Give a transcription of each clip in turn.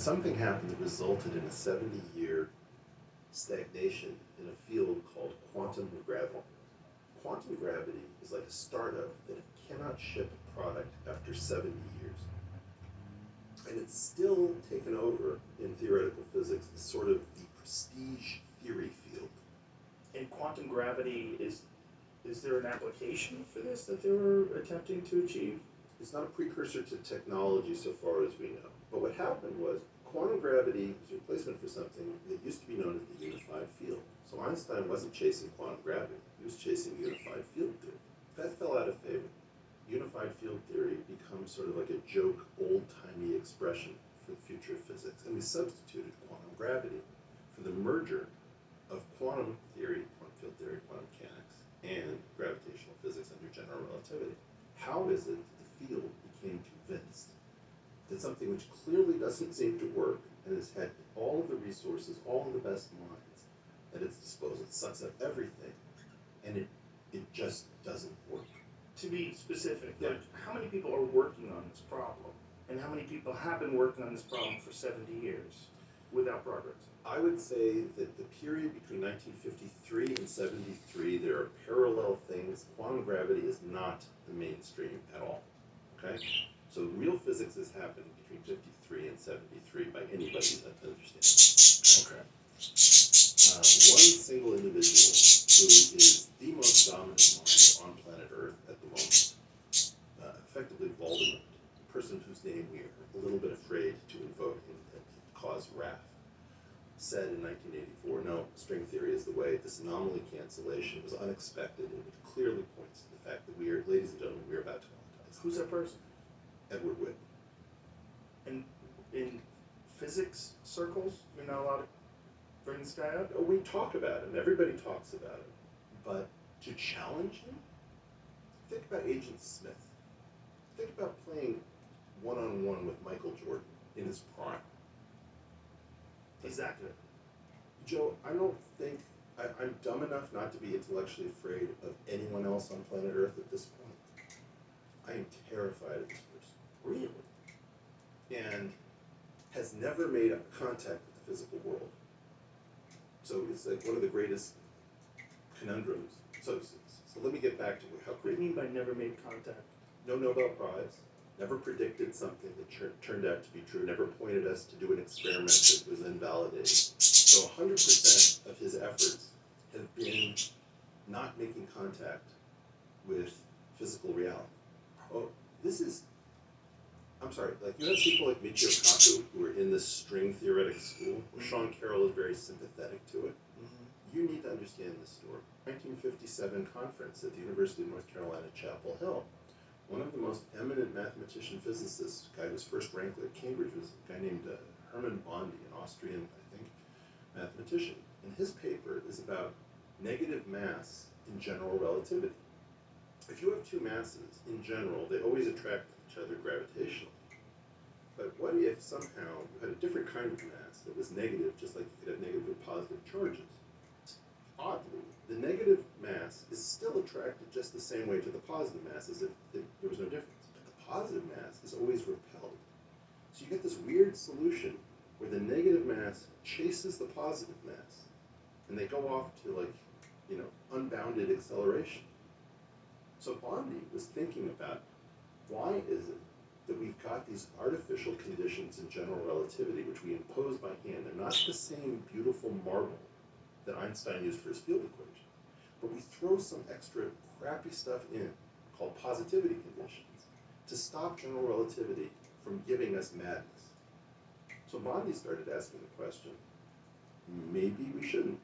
something happened that resulted in a 70-year stagnation in a field called quantum gravity. Quantum gravity is like a startup that cannot ship a product after 70 years. And it's still taken over in theoretical physics as sort of the prestige theory field. And quantum gravity is there an application for this that they were attempting to achieve? It's not a precursor to technology so far as we know. But what happened was quantum gravity was a replacement for something that used to be known as the unified field. So Einstein wasn't chasing quantum gravity, he was chasing unified field theory. That fell out of favor. Unified field theory becomes sort of like a joke, old-timey expression for the future of physics. And we substituted quantum gravity for the merger of quantum theory, quantum field theory, quantum mechanics, and gravitational physics under general relativity. How is it that the field became convinced that something which clearly doesn't seem to work and has had all of the resources, all of the best minds at its disposal, it sucks up everything, and it just doesn't work? To be specific, Yeah. like, how many people are working on this problem? And how many people have been working on this problem for 70 years without progress? I would say that the period between 1953 and 73, there are parallel things. Quantum gravity is not the mainstream at all, okay? So real physics has happened between 53 and 73 by anybody's understanding. Okay. One single individual who is the most dominant mind on planet Earth at the moment, effectively Voldemort, a person whose name we are a little bit afraid to invoke and cause wrath, said in 1984, no, string theory is the way. This anomaly cancellation was unexpected, and it clearly points to the fact that we are, ladies and gentlemen, we are about to quantize. Who's that person? Edward Whitt. And in physics circles, you're not allowed to bring this guy up? We talk about him. Everybody talks about him. But to challenge him, think about Agent Smith. Think about playing one-on-one with Michael Jordan in his prime. He's that good. Joe, I don't think, I'm dumb enough not to be intellectually afraid of anyone else on planet Earth at this point. I am terrified of this person. Really? And has never made contact with the physical world. So it's like one of the greatest conundrums. So let me get back to how What do you mean by never made contact? no Nobel Prize, never predicted something that turned out to be true, never pointed us to do an experiment that was invalidated. So 100% of his efforts have been not making contact with physical reality. Oh, this is, I'm sorry, like you have people like Michio Kaku who are in this string theoretic school, where Sean Carroll is very sympathetic to it. You need to understand this story. 1957 conference at the University of North Carolina, Chapel Hill. One of the most eminent mathematician physicists, the guy who was first ranked at Cambridge, was a guy named Hermann Bondi, an Austrian, I think, mathematician. And his paper is about negative mass in general relativity. If you have two masses, in general, they always attract each other gravitationally. But what if somehow you had a different kind of mass that was negative, just like you could have negative and positive charges? Oddly, the negative mass is still attracted just the same way to the positive mass as if there was no difference. But the positive mass is always repelled. So you get this weird solution where the negative mass chases the positive mass, and they go off to, like, you know, unbounded acceleration. So Bondi was thinking about, why is it that we've got these artificial conditions in general relativity which we impose by hand? They're not the same beautiful marble that Einstein used for his field equation, but we throw some extra crappy stuff in called positivity conditions to stop general relativity from giving us madness. So Bondi started asking the question, maybe we shouldn't.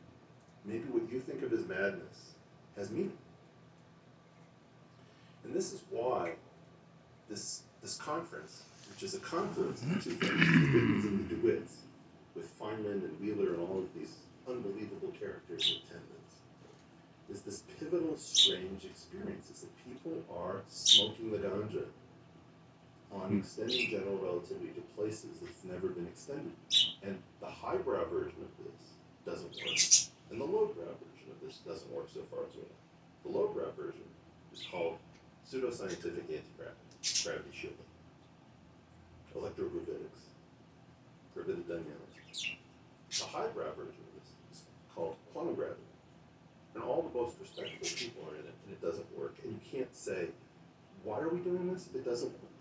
Maybe what you think of as madness has meaning. And this is why this conference, which is a confluence of two things, the Whittons and the DeWitts, with Feynman and Wheeler and all of these unbelievable characters in attendance, is this pivotal, strange experience. Is that people are smoking the ganja on extending general relativity to places that's never been extended. And the highbrow version of this doesn't work. And the lowbrow version of this doesn't work so far as we know. The lowbrow version is called pseudoscientific anti-gravity, gravity shielding, electrogravitics, prohibited dynamics. The highbrow version of this is called quantum gravity. And all the most respectable people are in it, and it doesn't work. And you can't say, why are we doing this? It doesn't work.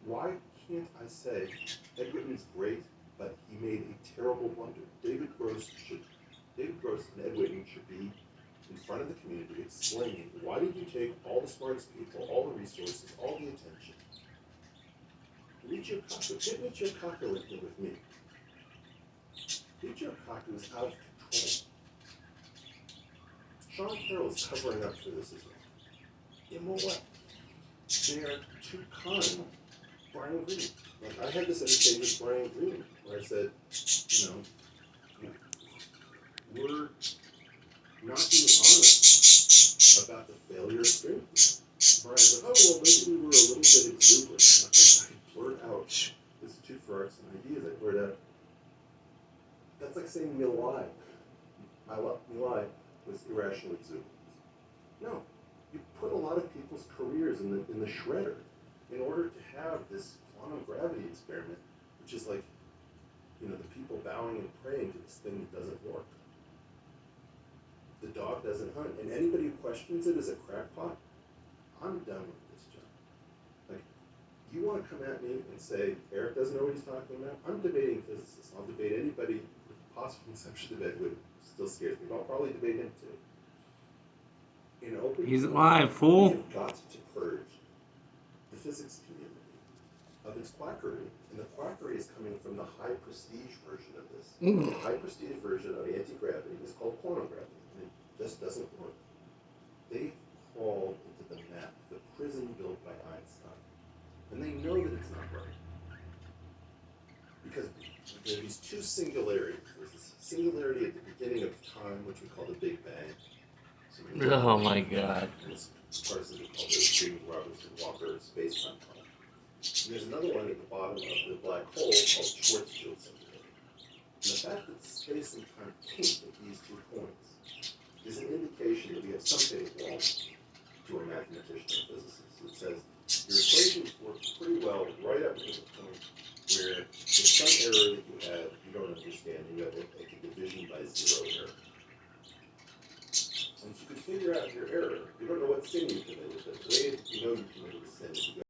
Why can't I say, Ed Whitman's great, but he made a terrible blunder? David Gross and Ed Whitman should be in front of the community explaining, why did you take all the smartest people, all the resources, all the attention? Michio Kaku, get Michio Kaku in here with me. Michio Kaku is out of control. Sean Carroll is covering up for this as well. In what way? They are too kind. Brian Greene. Like, I had this exchange with Brian Greene where I said, we're not being honest about the failure of streaming. Brian's like, oh, well, maybe we were a little bit exuberant. I blurt out, this is too for arts and ideas. I blurt out, that's like saying Milai. Milai was irrational exuberance. No, you put a lot of people's careers in the shredder in order to have this quantum gravity experiment, which is like, the people bowing and praying to this thing that doesn't work. The dog doesn't hunt, and anybody who questions it as a crackpot, I'm done with this job. Like, you want to come at me and say Eric doesn't know what he's talking about? I'm debating physicists. I'll debate anybody with the possible exception of Ed Whitman. Still scares me, but I'll probably debate him too. In open, He's alive, fool. We have got to purge the physics community of its quackery, and the quackery is coming from the high prestige version of this. The high prestige version of anti-gravity is called quantum gravity, and it just doesn't work. They crawled into the map, the prison built by Einstein, and they know that it's not right. Because there are these two singularities. There's this singularity at the beginning of time, which we call the Big Bang. Oh my God. And it's part of something called the Robertson-Walker space-time tunnel. And there's another one at the bottom of the black hole called Schwarzschild singularity. And the fact that space and time paint at these 2 points is an indication that we have something wrong to a mathematician or physicist. It says your equations work pretty well right up to the point where there's some error that you had, you don't understand, and you have like a division by 0 error. Once you can figure out your error, you don't know what sin you committed, but the way you know you committed a sin is you